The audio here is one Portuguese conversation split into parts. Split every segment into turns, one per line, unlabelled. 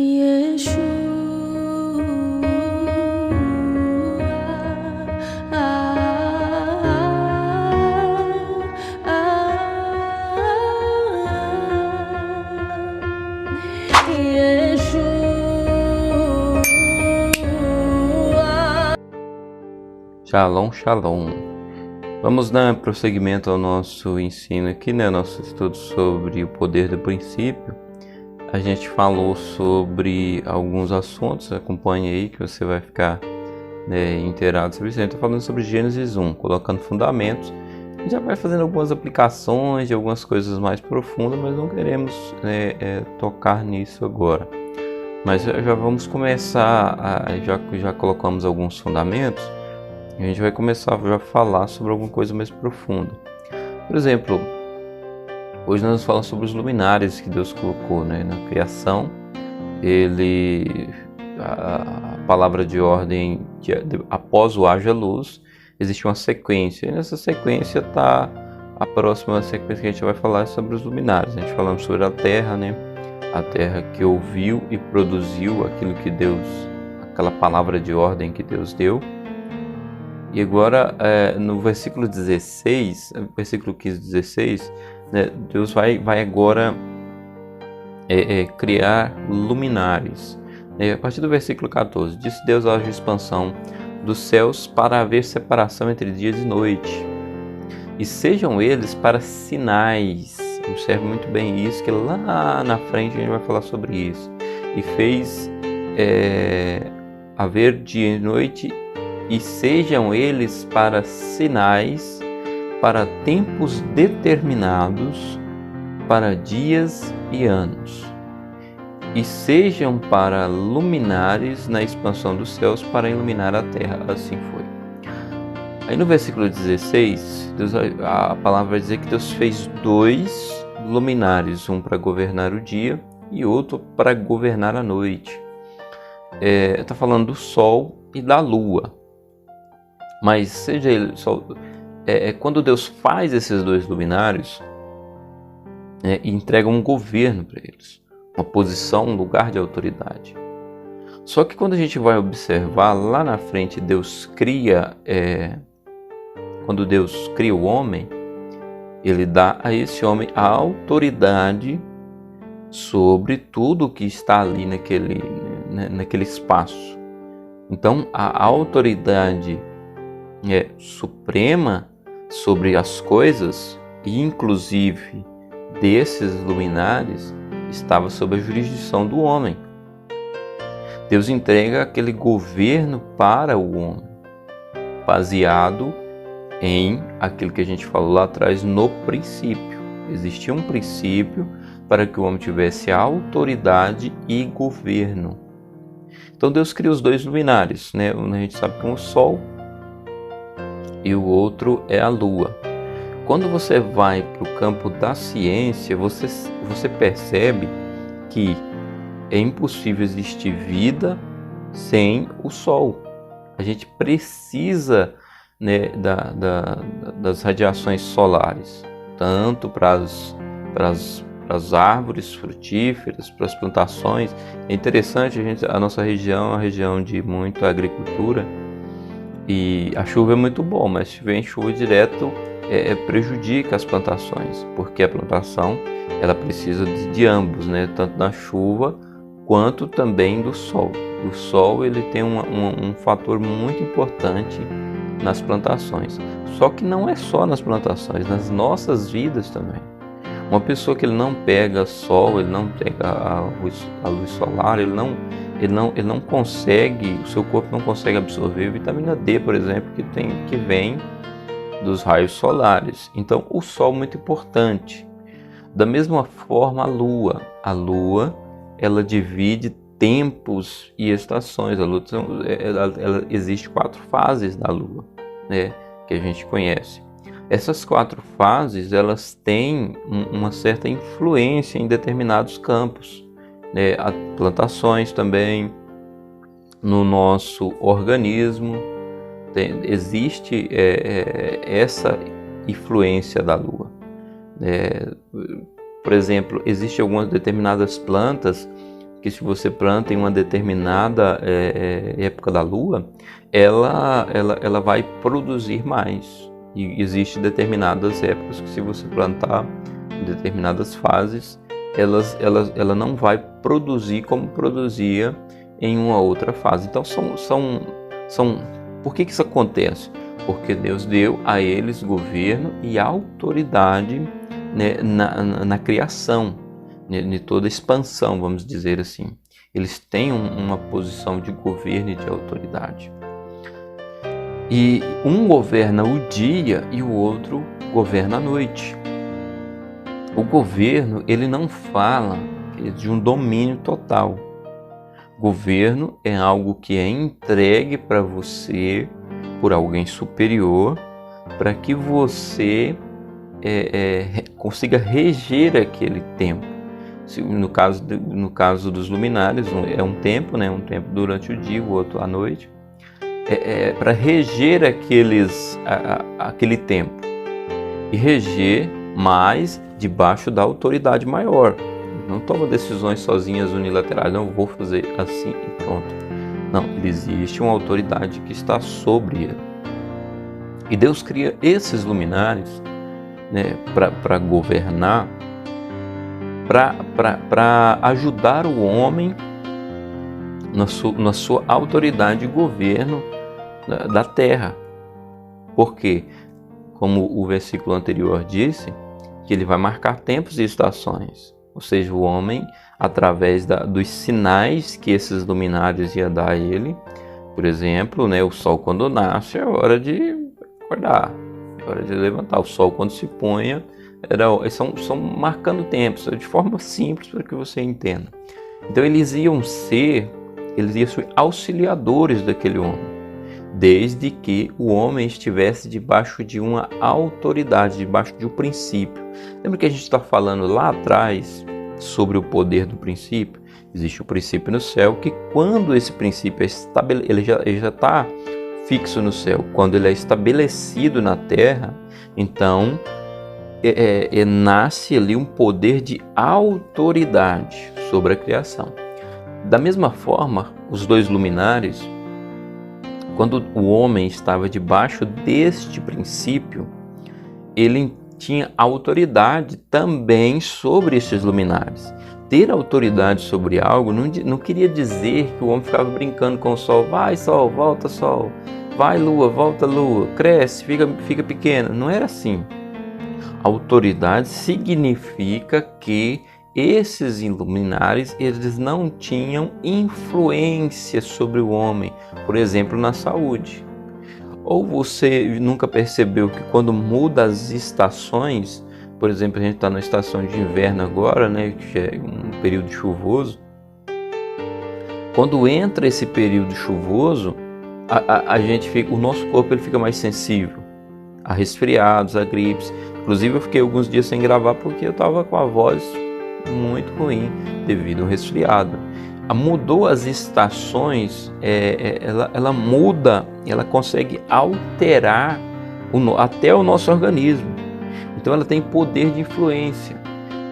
Yeshua, Yeshua.
Shalom, shalom. Vamos dar prosseguimento ao nosso ensino aqui, né? Nosso estudo sobre o poder do princípio. A gente falou sobre alguns assuntos, acompanhe aí que você vai ficar inteirado sobre isso. A gente está falando sobre Gênesis 1, colocando fundamentos. A gente já vai fazendo algumas aplicações de algumas coisas mais profundas, mas não queremos tocar nisso agora. Mas já vamos começar, já colocamos alguns fundamentos, a gente vai começar já a falar sobre alguma coisa mais profunda. Por exemplo, hoje nós falamos sobre os luminares que Deus colocou na criação. A palavra de ordem, após o haja luz, existe uma sequência. E nessa sequência está a próxima sequência que a gente vai falar sobre os luminares. A gente falamos sobre a terra, a terra que ouviu e produziu aquilo que Deus, aquela palavra de ordem que Deus deu. E agora, no versículo 16, versículo 15 e 16, Deus vai agora criar luminares. A partir do versículo 14, disse Deus: haja expansão dos céus para haver separação entre dias e noite, e sejam eles para sinais. Observe muito bem isso, que lá na frente a gente vai falar sobre isso. E fez haver dia e noite, e sejam eles para sinais, para tempos determinados, para dias e anos, e sejam para luminares na expansão dos céus, para iluminar a terra. Assim foi. Aí no versículo 16, a palavra vai dizer que Deus fez 2 luminares, um para governar o dia e outro para governar a noite. Está falando do sol e da lua. Mas seja ele quando Deus faz esses 2 luminares, e entrega um governo para eles, uma posição, um lugar de autoridade. Só que quando a gente vai observar lá na frente, quando Deus cria o homem, ele dá a esse homem a autoridade sobre tudo que está ali naquele espaço. Então a autoridade suprema sobre as coisas, e inclusive desses luminares, estava sob a jurisdição do homem. Deus entrega aquele governo para o homem, baseado em aquilo que a gente falou lá atrás, no princípio. Existia um princípio para que o homem tivesse autoridade e governo. Então Deus cria os 2 luminares, a gente sabe que um é o sol e o outro é a lua. Quando você vai para o campo da ciência, você percebe que é impossível existir vida sem o sol. A gente precisa das radiações solares, tanto para as árvores frutíferas, para as plantações. É interessante, a nossa região é uma região de muita agricultura, e a chuva é muito boa, mas se vem chuva direto, prejudica as plantações, porque a plantação ela precisa de ambos, tanto da chuva quanto também do sol. O sol ele tem um fator muito importante nas plantações. Só que não é só nas plantações, nas nossas vidas também. Uma pessoa que ele não pega sol, ele não pega a luz solar, ele não consegue, o seu corpo não consegue absorver vitamina D, por exemplo, que vem dos raios solares. Então o sol é muito importante. Da mesma forma a lua ela divide tempos e estações. A lua ela existe 4 fases da lua, que a gente conhece. Essas 4 fases elas têm uma certa influência em determinados campos, plantações também, no nosso organismo. Existe essa influência da lua. Por exemplo, existem algumas determinadas plantas que se você planta em uma determinada época da lua, ela vai produzir mais. E existem determinadas épocas que, se você plantar em determinadas fases, ela não vai produzir como produzia em uma outra fase. Então, por que isso acontece? Porque Deus deu a eles governo e autoridade, né, na criação, de toda expansão, vamos dizer assim. Eles têm uma posição de governo e de autoridade. E um governa o dia e o outro governa a noite. O governo, ele não fala de um domínio total. Governo é algo que é entregue para você por alguém superior, para que você consiga reger aquele tempo. No caso dos luminares, é um tempo, né? Um tempo durante o dia, o outro à noite. Para reger aquele tempo. E reger mais debaixo da autoridade maior. Não toma decisões sozinhas unilaterais, não vou fazer assim e pronto. Não, existe uma autoridade que está sobre ele. E Deus cria esses luminares, né, para governar, para ajudar o homem na sua autoridade e governo da terra. Porque, como o versículo anterior disse, que ele vai marcar tempos e estações. Ou seja, o homem, através dos sinais que esses luminares iam dar a ele, por exemplo, né, o sol quando nasce é hora de acordar, é hora de levantar. O sol quando se põe, são marcando tempos, de forma simples para que você entenda. Então eles iam ser auxiliadores daquele homem, desde que o homem estivesse debaixo de uma autoridade, debaixo de um princípio. Lembra que a gente está falando lá atrás sobre o poder do princípio? Existe o princípio no céu, que quando esse princípio ele já está fixo no céu, quando ele é estabelecido na terra, então nasce ali um poder de autoridade sobre a criação. Da mesma forma, os dois luminares, quando o homem estava debaixo deste princípio, ele tinha autoridade também sobre estes luminares. Ter autoridade sobre algo não queria dizer que o homem ficava brincando com o sol. Vai sol, volta sol. Vai lua, volta lua. Cresce, fica pequeno. Não era assim. Autoridade significa que esses luminares, eles não tinham influência sobre o homem, por exemplo, na saúde. Ou você nunca percebeu que quando muda as estações, por exemplo, a gente está na estação de inverno agora, né, que é um período chuvoso. Quando entra esse período chuvoso, o nosso corpo ele fica mais sensível a resfriados, a gripes. Inclusive eu fiquei alguns dias sem gravar porque eu estava com a voz muito ruim devido ao resfriado. Mudou as estações, ela muda, ela consegue alterar até o nosso organismo. Então ela tem poder de influência.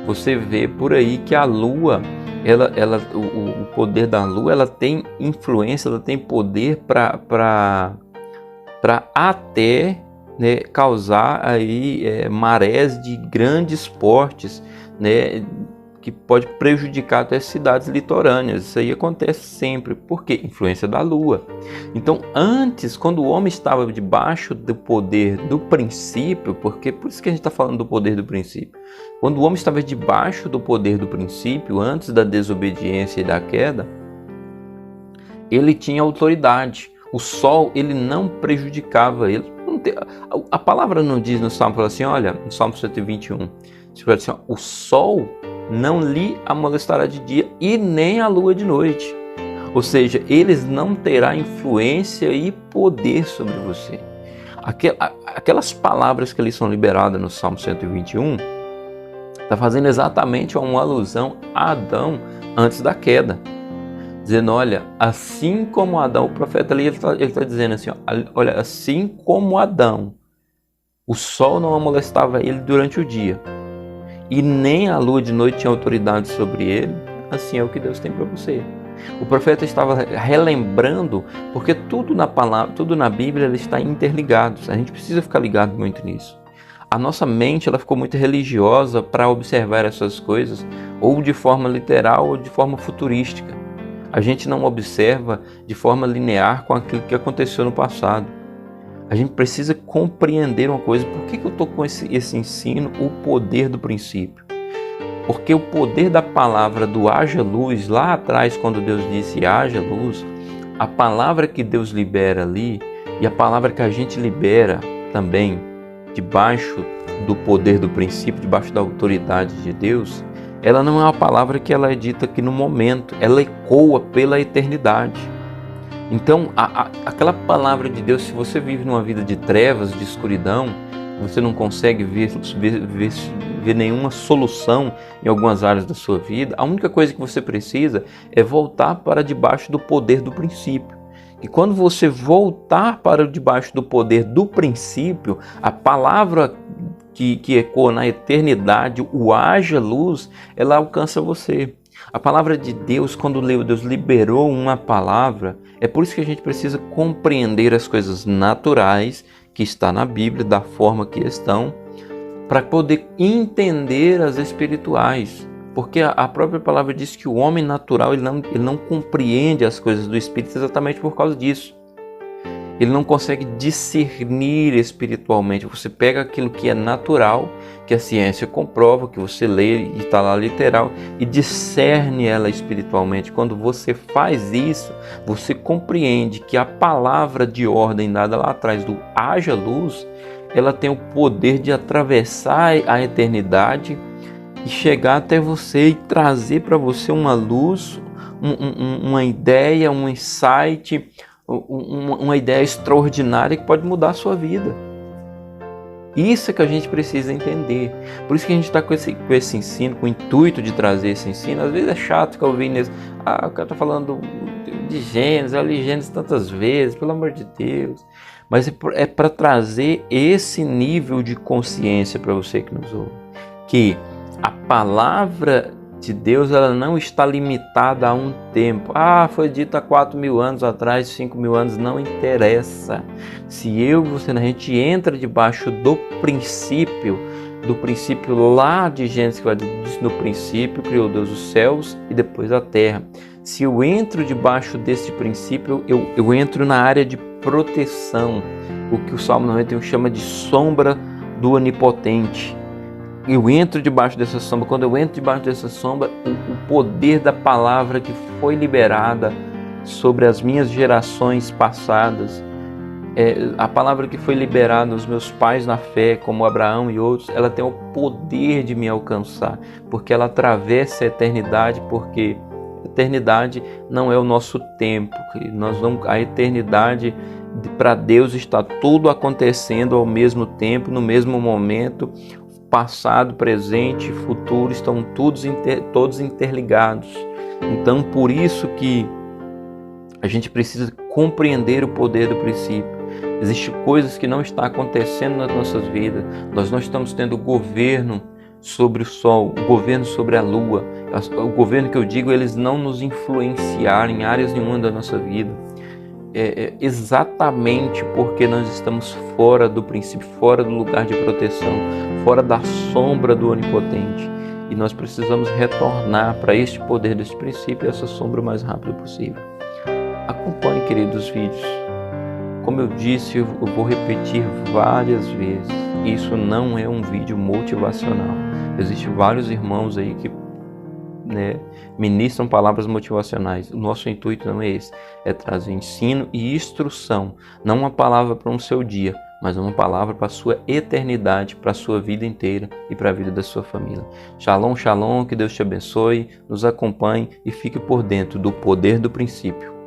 Você vê por aí que a Lua, o poder da Lua, ela tem influência, ela tem poder para até, né, causar aí marés de grandes portes, né, que pode prejudicar até cidades litorâneas. Isso aí acontece sempre. Por quê? Influência da Lua. Então, antes, quando o homem estava debaixo do poder do princípio, por isso que a gente está falando do poder do princípio. Quando o homem estava debaixo do poder do princípio, antes da desobediência e da queda, ele tinha autoridade. O sol, ele não prejudicava ele. A palavra não diz no Salmo, fala assim, olha, no Salmo 121, fala assim, o sol não lhe amolestará de dia e nem a lua de noite. Ou seja, eles não terão influência e poder sobre você. Aquelas palavras que ali são liberadas no Salmo 121 está fazendo exatamente uma alusão a Adão antes da queda. Dizendo, olha, assim como Adão, o profeta ali, ele está dizendo assim, olha, assim como Adão, o sol não amolestava ele durante o dia, e nem a lua de noite tinha autoridade sobre ele, assim é o que Deus tem para você. O profeta estava relembrando, porque tudo na palavra, tudo na Bíblia, ele está interligado. A gente precisa ficar ligado muito nisso. A nossa mente, ela ficou muito religiosa para observar essas coisas, ou de forma literal ou de forma futurística. A gente não observa de forma linear com aquilo que aconteceu no passado. A gente precisa compreender uma coisa. Por que eu estou com esse ensino? O poder do princípio. Porque o poder da palavra do haja luz, lá atrás, quando Deus disse haja luz, a palavra que Deus libera ali e a palavra que a gente libera também, debaixo do poder do princípio, debaixo da autoridade de Deus, ela não é uma palavra que ela é dita aqui no momento, ela ecoa pela eternidade. Então, aquela palavra de Deus, se você vive numa vida de trevas, de escuridão, você não consegue ver nenhuma solução em algumas áreas da sua vida, a única coisa que você precisa é voltar para debaixo do poder do princípio. E quando você voltar para debaixo do poder do princípio, a palavra que ecoa na eternidade, o haja luz, ela alcança você. A palavra de Deus, quando Deus liberou uma palavra, é por isso que a gente precisa compreender as coisas naturais que está na Bíblia, da forma que estão, para poder entender as espirituais. Porque a própria palavra diz que o homem natural ele não compreende as coisas do Espírito exatamente por causa disso. Ele não consegue discernir espiritualmente. Você pega aquilo que é natural, que a ciência comprova, que você lê e está lá literal, e discerne ela espiritualmente. Quando você faz isso, você compreende que a palavra de ordem dada lá atrás do haja luz, ela tem o poder de atravessar a eternidade e chegar até você e trazer para você uma luz, uma ideia, um insight, uma ideia extraordinária que pode mudar a sua vida. Isso é que a gente precisa entender. Por isso que a gente está com esse ensino, com o intuito de trazer esse ensino. Às vezes é chato ficar ouvindo isso. O cara está falando de Gênesis, eu li Gênesis tantas vezes, pelo amor de Deus. Mas é para trazer esse nível de consciência para você que nos ouve. Que a palavra de Deus, ela não está limitada a um tempo. Foi dito há 4.000 anos atrás, 5.000 anos, não interessa. Se a gente entra debaixo do princípio lá de Gênesis, que vai dizer, no princípio criou Deus os céus e depois a terra. Se eu entro debaixo desse princípio, eu entro na área de proteção, o que o Salmo 91 chama de sombra do Onipotente. Eu entro debaixo dessa sombra. Quando eu entro debaixo dessa sombra, o poder da palavra que foi liberada sobre as minhas gerações passadas, a palavra que foi liberada aos meus pais na fé, como Abraão e outros, ela tem o poder de me alcançar, porque ela atravessa a eternidade, porque a eternidade não é o nosso tempo. A eternidade para Deus está tudo acontecendo ao mesmo tempo, no mesmo momento. Passado, presente e futuro estão todos interligados. Então, por isso que a gente precisa compreender o poder do princípio. Existem coisas que não estão acontecendo nas nossas vidas. Nós não estamos tendo governo sobre o sol, o governo sobre a lua. O governo que eu digo, eles não nos influenciaram em áreas nenhuma da nossa vida. Exatamente porque nós estamos fora do princípio, fora do lugar de proteção, fora da sombra do Onipotente. E nós precisamos retornar para este poder deste princípio e essa sombra o mais rápido possível. Acompanhe, queridos, os vídeos. Como eu disse, eu vou repetir várias vezes. Isso não é um vídeo motivacional. Existem vários irmãos aí que ministram palavras motivacionais. O nosso intuito não é esse, é trazer ensino e instrução, não uma palavra para um seu dia, mas uma palavra para a sua eternidade, para a sua vida inteira e para a vida da sua família. Shalom, shalom, que Deus te abençoe, nos acompanhe e fique por dentro do poder do princípio.